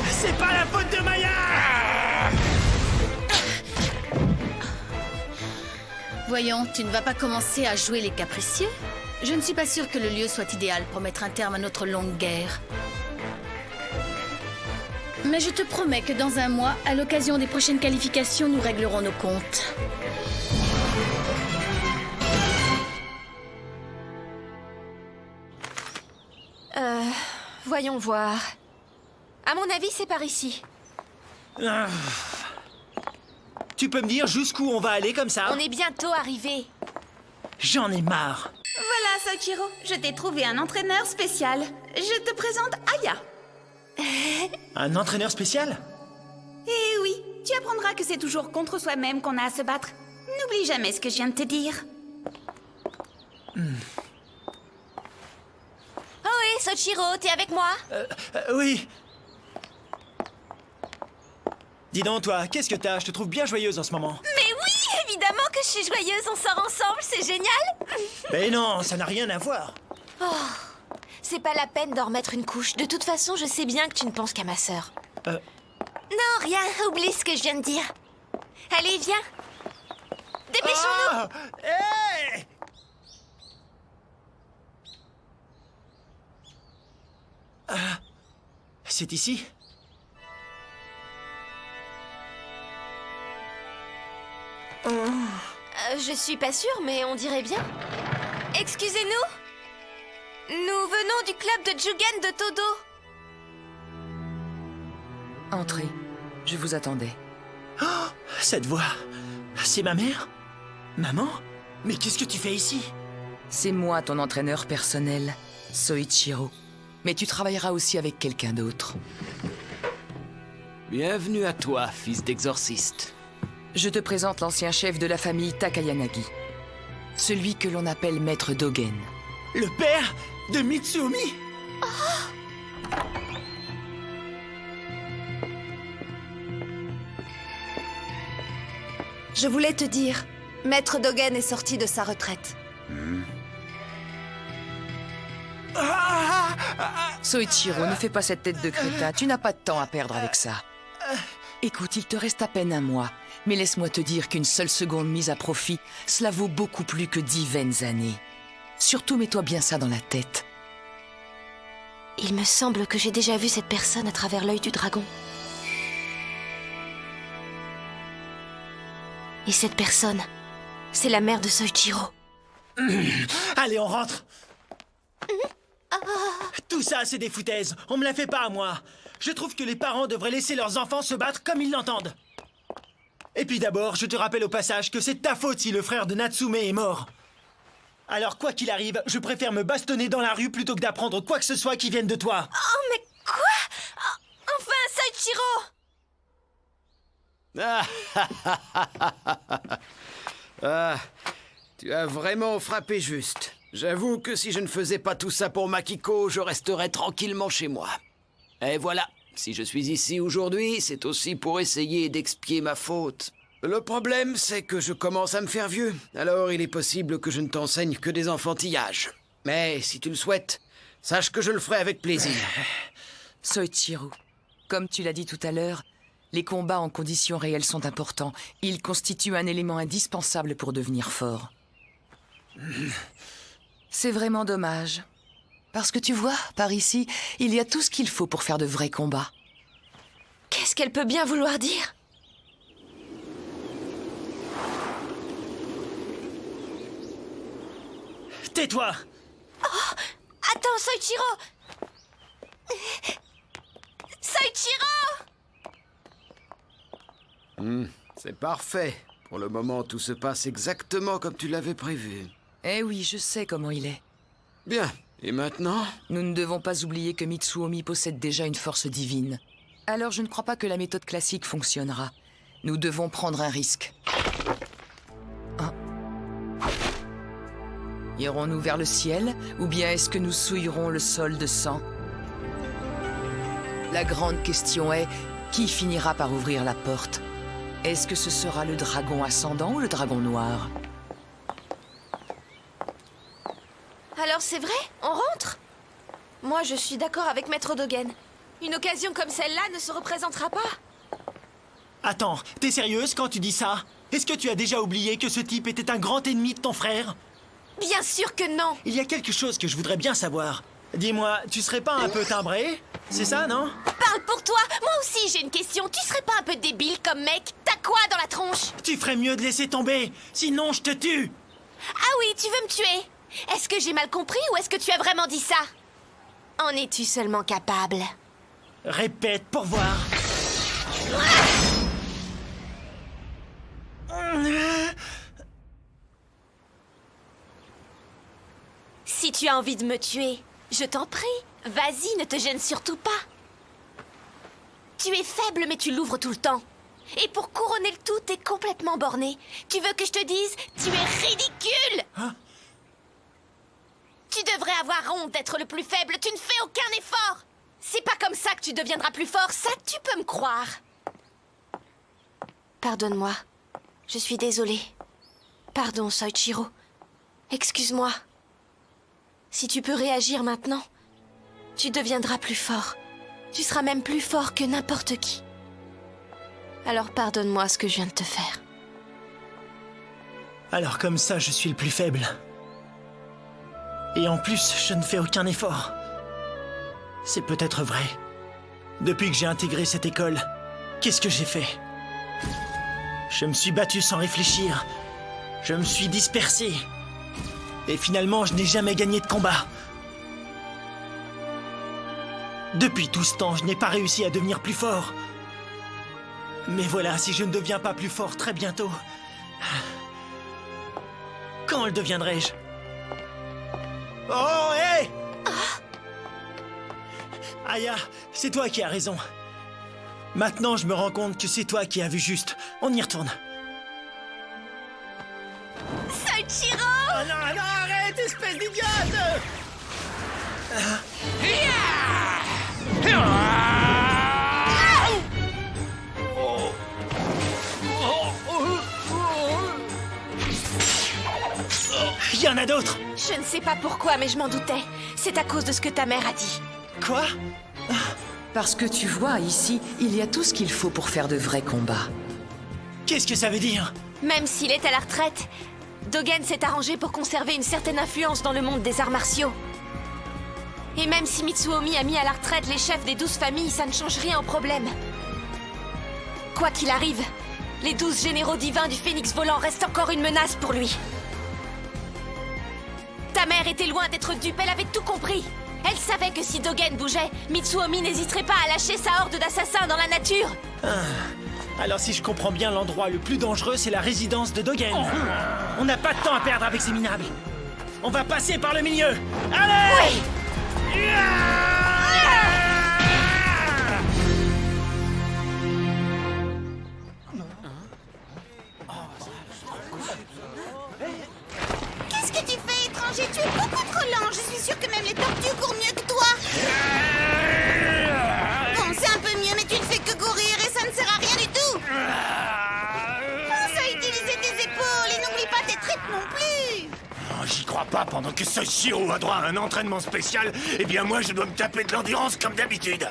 C'est pas la faute de Maya! Voyons, tu ne vas pas commencer à jouer les capricieux? Je ne suis pas sûre que le lieu soit idéal pour mettre un terme à notre longue guerre. Mais je te promets que dans un mois, à l'occasion des prochaines qualifications, nous réglerons nos comptes. Voyons voir. À mon avis, c'est par ici. Tu peux me dire jusqu'où on va aller comme ça? On est bientôt arrivé. J'en ai marre. Voilà, Soichiro, je t'ai trouvé un entraîneur spécial. Je te présente Aya. Un entraîneur spécial? Eh oui, tu apprendras que c'est toujours contre soi-même qu'on a à se battre. N'oublie jamais ce que je viens de te dire. Oh oui, Soichiro, t'es avec moi? Oui. Dis donc, toi, qu'est-ce que t'as? Je te trouve bien joyeuse en ce moment. Mais oui, évidemment que je suis joyeuse, on sort ensemble, c'est génial. Mais non, ça n'a rien à voir. C'est pas la peine d'en remettre une couche. De toute façon, je sais bien que tu ne penses qu'à ma sœur. Non, rien, oublie ce que je viens de dire. Allez, viens. Dépêchons-nous. Ah, hey! C'est ici? Je suis pas sûre, mais on dirait bien. Excusez-nous. Nous venons du club de Jugen de Todo. Entrez. Je vous attendais. Oh, cette voix, c'est ma mère? Maman? Mais qu'est-ce que tu fais ici? C'est moi ton entraîneur personnel, Soichiro. Mais tu travailleras aussi avec quelqu'un d'autre. Bienvenue à toi, fils d'exorciste. Je te présente l'ancien chef de la famille Takayanagi. Celui que l'on appelle Maître Dogen. Le père de Mitsumi? Je voulais te dire, Maître Dogen est sorti de sa retraite. Soichiro, ne fais pas cette tête de crétin. Tu n'as pas de temps à perdre avec ça. Écoute, il te reste à peine un mois. Mais laisse-moi te dire qu'une seule seconde mise à profit, cela vaut beaucoup plus que 10 vaines années. Surtout, mets-toi bien ça dans la tête. Il me semble que j'ai déjà vu cette personne à travers l'œil du dragon. Et cette personne, c'est la mère de Soichiro. Allez, on rentre. Tout ça, c'est des foutaises. On me la fait pas à moi. Je trouve que les parents devraient laisser leurs enfants se battre comme ils l'entendent. Et puis d'abord, je te rappelle au passage que c'est de ta faute si le frère de Natsume est mort. Alors quoi qu'il arrive, je préfère me bastonner dans la rue plutôt que d'apprendre quoi que ce soit qui vienne de toi. Oh, mais quoi? Enfin, Soichiro! Tu as vraiment frappé juste. J'avoue que si je ne faisais pas tout ça pour Makiko, je resterais tranquillement chez moi. Et voilà, si je suis ici aujourd'hui, c'est aussi pour essayer d'expier ma faute. Le problème, c'est que je commence à me faire vieux. Alors il est possible que je ne t'enseigne que des enfantillages. Mais si tu le souhaites, sache que je le ferai avec plaisir. Soichiro, comme tu l'as dit tout à l'heure, les combats en conditions réelles sont importants. Ils constituent un élément indispensable pour devenir fort. C'est vraiment dommage. Parce que tu vois, par ici, il y a tout ce qu'il faut pour faire de vrais combats. Qu'est-ce qu'elle peut bien vouloir dire? Tais-toi! Oh! Attends, Soichiro! Soichiro! C'est parfait. Pour le moment, tout se passe exactement comme tu l'avais prévu. Eh oui, je sais comment il est. Bien, Et maintenant? Nous ne devons pas oublier que Mitsuomi possède déjà une force divine. Alors je ne crois pas que la méthode classique fonctionnera. Nous devons prendre un risque. Irons-nous vers le ciel, ou bien est-ce que nous souillerons le sol de sang? La grande question est, qui finira par ouvrir la porte? Est-ce que ce sera le dragon ascendant ou le dragon noir? Alors c'est vrai? On rentre? Moi, je suis d'accord avec Maître Dogen. Une occasion comme celle-là ne se représentera pas. Attends, t'es sérieuse quand tu dis ça? Est-ce que tu as déjà oublié que ce type était un grand ennemi de ton frère? Bien sûr que non! Il y a quelque chose que je voudrais bien savoir. Dis-moi, tu serais pas un peu timbré? C'est ça, non? Parle pour toi! Moi aussi j'ai une question. Tu serais pas un peu débile comme mec? T'as quoi dans la tronche? Tu ferais mieux de laisser tomber, sinon je te tue! Ah oui, tu veux me tuer? Est-ce que j'ai mal compris ou est-ce que tu as vraiment dit ça? En es-tu seulement capable? Répète pour voir. Si tu as envie de me tuer, je t'en prie, vas-y, ne te gêne surtout pas. Tu es faible, mais tu l'ouvres tout le temps. Et pour couronner le tout, t'es complètement borné. Tu veux que je te dise, tu es ridicule! Hein? Tu devrais avoir honte d'être le plus faible, tu ne fais aucun effort! C'est pas comme ça que tu deviendras plus fort, ça tu peux me croire. Pardonne-moi, je suis désolée. Pardon, Soichiro. Excuse-moi. Si tu peux réagir maintenant, tu deviendras plus fort. Tu seras même plus fort que n'importe qui. Alors pardonne-moi ce que je viens de te faire. Alors comme ça, je suis le plus faible. Et en plus, je ne fais aucun effort. C'est peut-être vrai. Depuis que j'ai intégré cette école, qu'est-ce que j'ai fait? Je me suis battu sans réfléchir. Je me suis dispersé. Et finalement, je n'ai jamais gagné de combat. Depuis tout ce temps, je n'ai pas réussi à devenir plus fort. Mais voilà, si je ne deviens pas plus fort très bientôt... Quand le deviendrai-je? Oh, hé! Aya, c'est toi qui as raison. Maintenant, je me rends compte que c'est toi qui as vu juste. On y retourne. Soichiro! Oh non, non, arrête, espèce d'idiote! Il y en a d'autres! Je ne sais pas pourquoi, mais je m'en doutais. C'est à cause de ce que ta mère a dit. Quoi? Parce que tu vois, ici, il y a tout ce qu'il faut pour faire de vrais combats. Qu'est-ce que ça veut dire? Même s'il est à la retraite, Dogen s'est arrangé pour conserver une certaine influence dans le monde des arts martiaux. Et même si Mitsuomi a mis à la retraite les chefs des 12 familles, ça ne change rien au problème. Quoi qu'il arrive, les 12 généraux divins du Phénix volant restent encore une menace pour lui. Ta mère était loin d'être dupe, elle avait tout compris. Elle savait que si Dogen bougeait, Mitsuomi n'hésiterait pas à lâcher sa horde d'assassins dans la nature. Alors si je comprends bien, l'endroit le plus dangereux, c'est la résidence de Dogen. On n'a pas de temps à perdre avec ces minables. On va passer par le milieu. Allez! Oui! Qu'est-ce que tu fais, étranger? Tu es beaucoup trop lent. Je suis sûre que même les tortues courent mieux que toi. Bon, c'est un peu mieux, mais tu ne fais que courir et ça ne sert à rien du tout. Pense à utiliser tes épaules et n'oublie pas tes tripes non plus. Oh, j'y crois pas, pendant que Soichiro a droit à un entraînement spécial, eh bien moi je dois me taper de l'endurance comme d'habitude.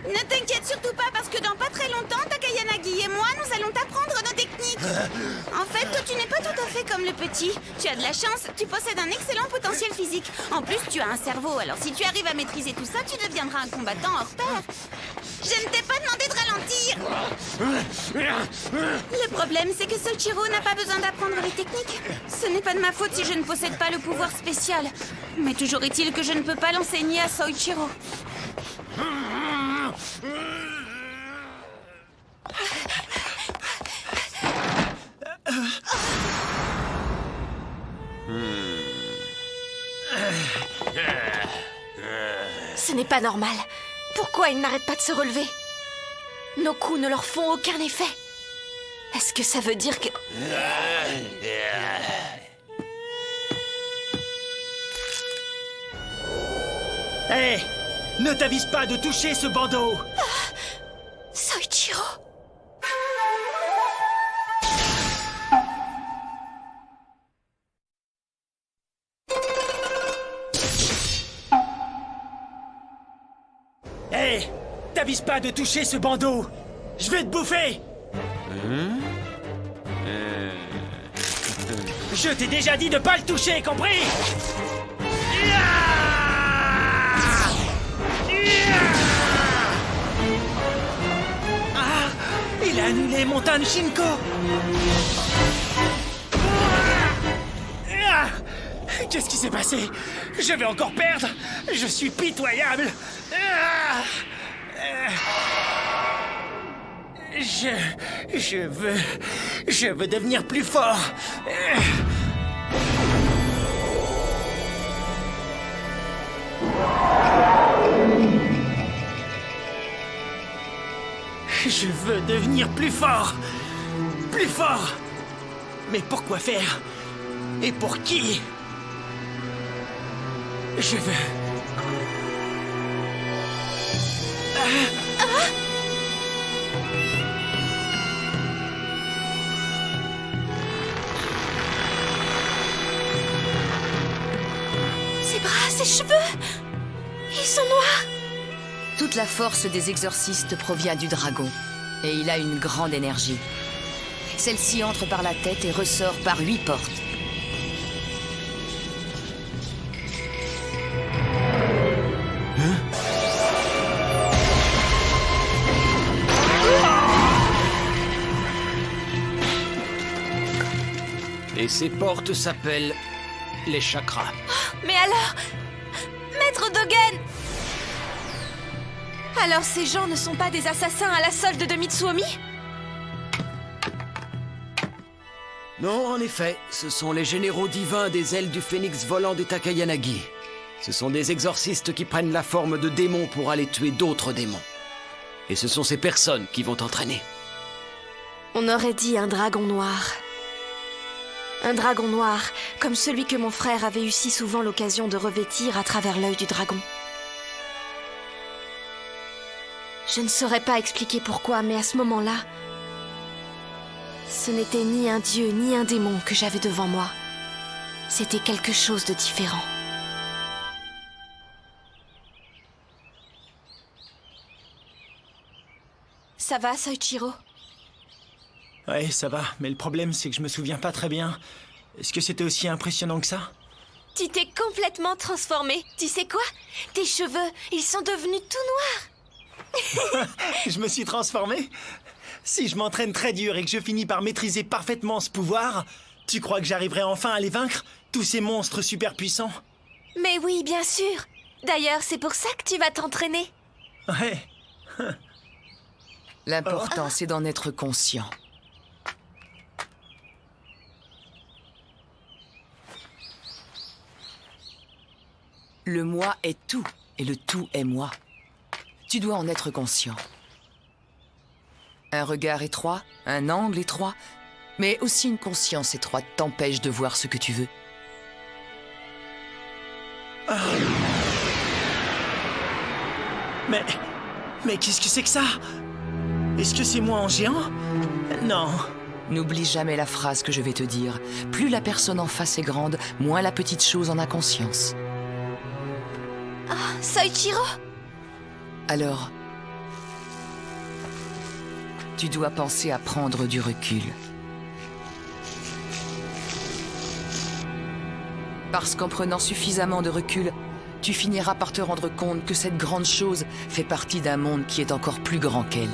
Ne t'inquiète surtout pas parce que dans pas très longtemps, Takayanagi et moi, nous allons t'apprendre nos techniques. En fait, toi, tu n'es pas tout à fait comme le petit. Tu as de la chance, tu possèdes un excellent potentiel physique. En plus, tu as un cerveau, alors si tu arrives à maîtriser tout ça, tu deviendras un combattant hors pair. Je ne t'ai pas demandé de ralentir. Le problème, c'est que Soichiro n'a pas besoin d'apprendre les techniques. Ce n'est pas de ma faute si je ne possède pas le pouvoir spécial. Mais toujours est-il que je ne peux pas l'enseigner à Soichiro. Ce n'est pas normal. Pourquoi ils n'arrêtent pas de se relever? Nos coups ne leur font aucun effet. Est-ce que ça veut dire que... Hé! Ne t'avise pas de toucher ce bandeau! Soichiro! Hé! T'avise pas de toucher ce bandeau! Je vais te bouffer! Je t'ai déjà dit de pas le toucher, compris? Ah! Il a annulé mon Tanshinko! Ah! Qu'est-ce qui s'est passé? Je vais encore perdre! Je suis pitoyable! Ah! Je veux devenir plus fort. Je veux devenir plus fort. Plus fort. Mais pourquoi faire? Et pour qui? Je veux... Ses bras, ses cheveux, ils sont noirs. Toute la force des exorcistes provient du dragon, et il a une grande énergie. Celle-ci entre par la tête et ressort par 8 portes. Et ces portes s'appellent les chakras. Mais alors... Maître Dogen! Alors ces gens ne sont pas des assassins à la solde de Mitsuomi? Non, en effet, ce sont les généraux divins des ailes du phénix volant des Takayanagi. Ce sont des exorcistes qui prennent la forme de démons pour aller tuer d'autres démons. Et ce sont ces personnes qui vont t'entraîner. On aurait dit un dragon noir. Un dragon noir, comme celui que mon frère avait eu si souvent l'occasion de revêtir à travers l'œil du dragon. Je ne saurais pas expliquer pourquoi, mais à ce moment-là, ce n'était ni un dieu ni un démon que j'avais devant moi. C'était quelque chose de différent. Ça va, Soichiro? Ouais, ça va, mais le problème, c'est que je me souviens pas très bien. Est-ce que c'était aussi impressionnant que ça? Tu t'es complètement transformé. Tu sais quoi? Tes cheveux, ils sont devenus tout noirs. Je me suis transformé? Si je m'entraîne très dur et que je finis par maîtriser parfaitement ce pouvoir, tu crois que j'arriverai enfin à les vaincre, tous ces monstres super puissants? Mais oui, bien sûr. D'ailleurs, c'est pour ça que tu vas t'entraîner. Ouais. L'important, c'est d'en être conscient. Le moi est tout, et le tout est moi. Tu dois en être conscient. Un regard étroit, un angle étroit, mais aussi une conscience étroite t'empêche de voir ce que tu veux. Mais qu'est-ce que c'est que ça? Est-ce que c'est moi en géant? Non. N'oublie jamais la phrase que je vais te dire. Plus la personne en face est grande, moins la petite chose en a conscience. Soichiro? Alors, tu dois penser à prendre du recul. Parce qu'en prenant suffisamment de recul, tu finiras par te rendre compte que cette grande chose fait partie d'un monde qui est encore plus grand qu'elle.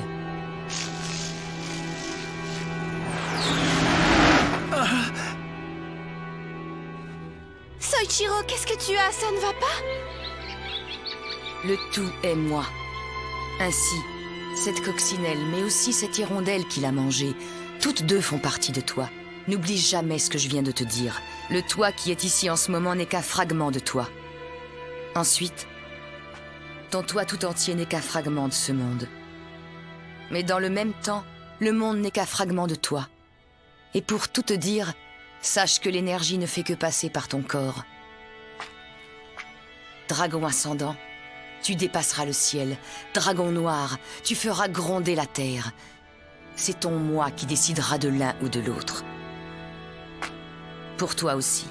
Soichiro, qu'est-ce que tu as? Ça ne va pas? Le tout est moi. Ainsi, cette coccinelle, mais aussi cette hirondelle qui l'a mangée, toutes deux font partie de toi. N'oublie jamais ce que je viens de te dire. Le toi qui est ici en ce moment n'est qu'un fragment de toi. Ensuite, Ton toi tout entier n'est qu'un fragment de ce monde. Mais dans le même temps, le monde n'est qu'un fragment de toi. Et pour tout te dire, sache que l'énergie ne fait que passer par ton corps. Dragon ascendant, tu dépasseras le ciel. Dragon noir, tu feras gronder la terre. C'est ton moi qui décidera de l'un ou de l'autre. Pour toi aussi.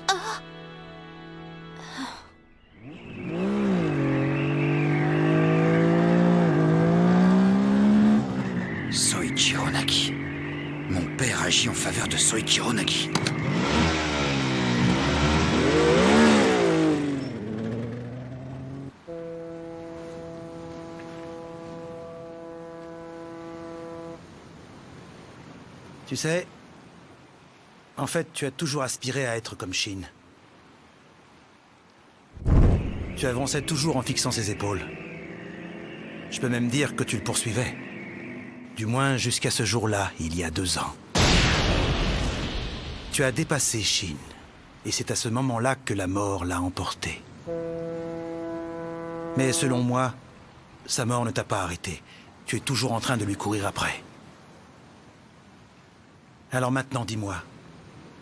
Soichiro Nagi. Mon père agit en faveur de Soichiro Nagi. Tu sais, en fait, tu as toujours aspiré à être comme Shin. Tu avançais toujours en fixant ses épaules. Je peux même dire que tu le poursuivais. Du moins jusqu'à ce jour-là, il y a 2 ans. Tu as dépassé Shin, et c'est à ce moment-là que la mort l'a emporté. Mais selon moi, sa mort ne t'a pas arrêté. Tu es toujours en train de lui courir après. Alors maintenant, dis-moi,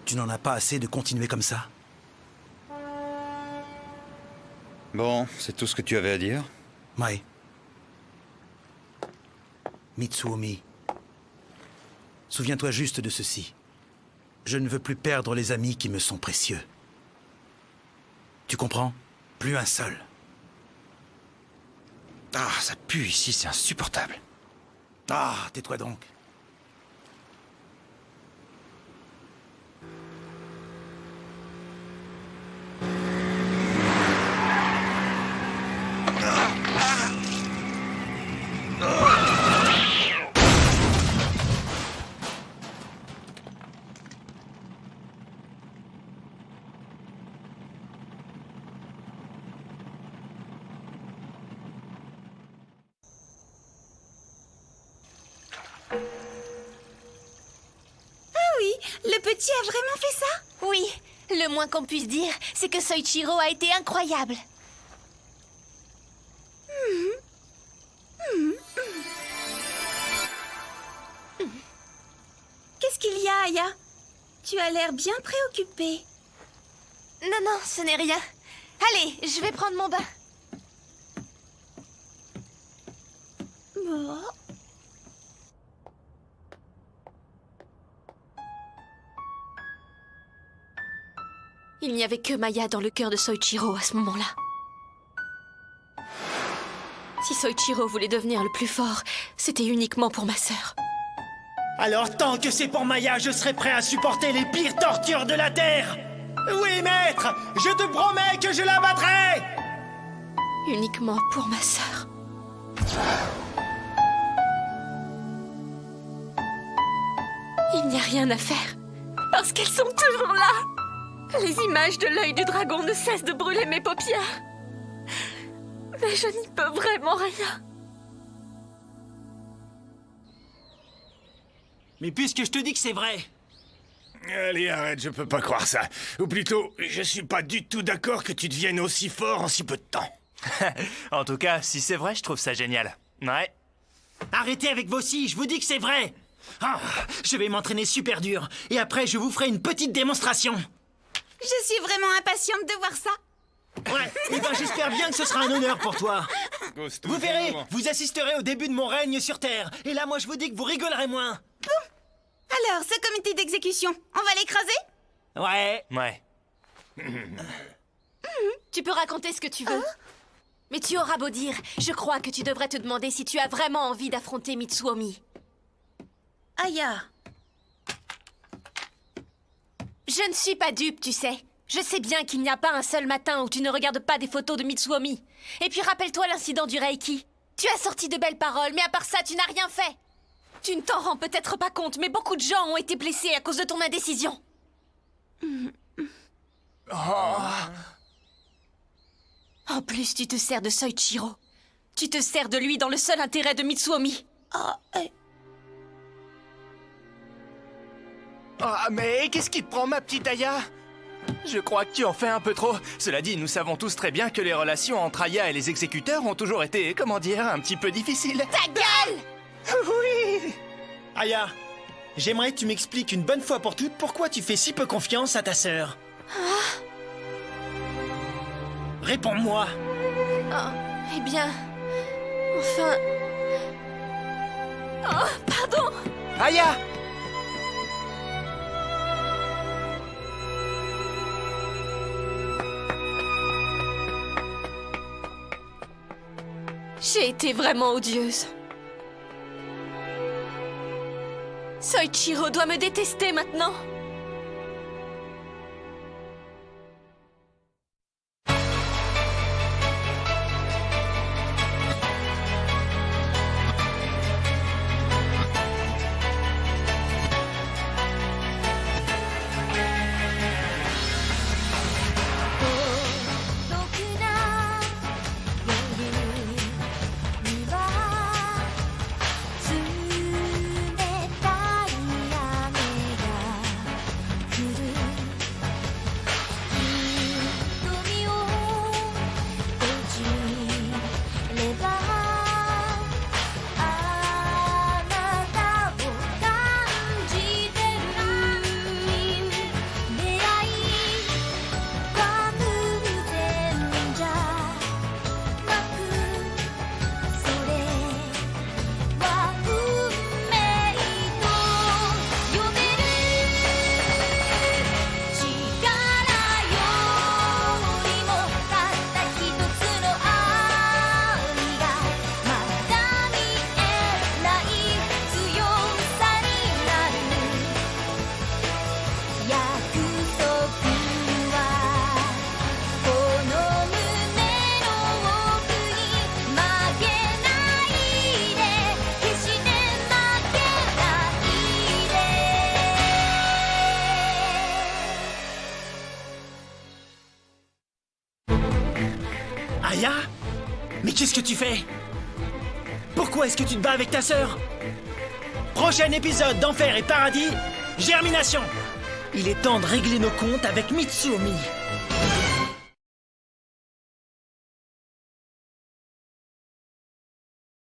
tu n'en as pas assez de continuer comme ça? Bon, c'est tout ce que tu avais à dire? Ouais. Mitsuomi, souviens-toi juste de ceci. Je ne veux plus perdre les amis qui me sont précieux. Tu comprends? Plus un seul. Ah, ça pue ici, c'est insupportable. Ah, tais-toi donc. Le petit a vraiment fait ça? Oui, le moins qu'on puisse dire, c'est que Soichiro a été incroyable. Qu'est-ce qu'il y a, Aya? Tu as l'air bien préoccupée. Non, non, ce n'est rien. Allez, je vais prendre mon bain. Bon. Il n'y avait que Maya dans le cœur de Soichiro à ce moment-là. Si Soichiro voulait devenir le plus fort, c'était uniquement pour ma sœur. Alors tant que c'est pour Maya, je serai prêt à supporter les pires tortures de la Terre. Oui, maître, je te promets que je la battrai. Uniquement pour ma sœur. Il n'y a rien à faire, parce qu'elles sont toujours là. Les images de l'œil du dragon ne cessent de brûler mes paupières. Mais je n'y peux vraiment rien. Mais puisque je te dis que c'est vrai... Allez, arrête, je peux pas croire ça. Ou plutôt, je suis pas du tout d'accord que tu deviennes aussi fort en si peu de temps. En tout cas, si c'est vrai, je trouve ça génial. Ouais. Arrêtez avec vos si, je vous dis que c'est vrai. Ah, je vais m'entraîner super dur, et après je vous ferai une petite démonstration. Je suis vraiment impatiente de voir ça. Ouais, et ben j'espère bien que ce sera un honneur pour toi. Vous verrez, vous assisterez au début de mon règne sur Terre. Et là, moi, je vous dis que vous rigolerez moins. Alors, ce comité d'exécution, on va l'écraser? Ouais. Ouais. Tu peux raconter ce que tu veux. Mais tu auras beau dire, je crois que tu devrais te demander si tu as vraiment envie d'affronter Mitsuomi. Aya. Je ne suis pas dupe, tu sais. Je sais bien qu'il n'y a pas un seul matin où tu ne regardes pas des photos de Mitsuomi. Et puis rappelle-toi l'incident du Reiki. Tu as sorti de belles paroles, mais à part ça, tu n'as rien fait. Tu ne t'en rends peut-être pas compte, mais beaucoup de gens ont été blessés à cause de ton indécision. En plus, tu te sers de Soichiro. Tu te sers de lui dans le seul intérêt de Mitsuomi. Ah, mais qu'est-ce qui te prend, ma petite Aya? Je crois que tu en fais un peu trop. Cela dit, nous savons tous très bien que les relations entre Aya et les exécuteurs ont toujours été, comment dire, un petit peu difficiles. Ta gueule! Oui. Aya, j'aimerais que tu m'expliques une bonne fois pour toutes pourquoi tu fais si peu confiance à ta sœur. Réponds-moi. Oh, eh bien... Enfin... Oh, pardon! Aya! J'ai été vraiment odieuse. Soichiro doit me détester maintenant. Aya? Mais qu'est-ce que tu fais? Pourquoi est-ce que tu te bats avec ta sœur? Prochain épisode d'Enfer et Paradis, Germination. Il est temps de régler nos comptes avec Mitsuomi.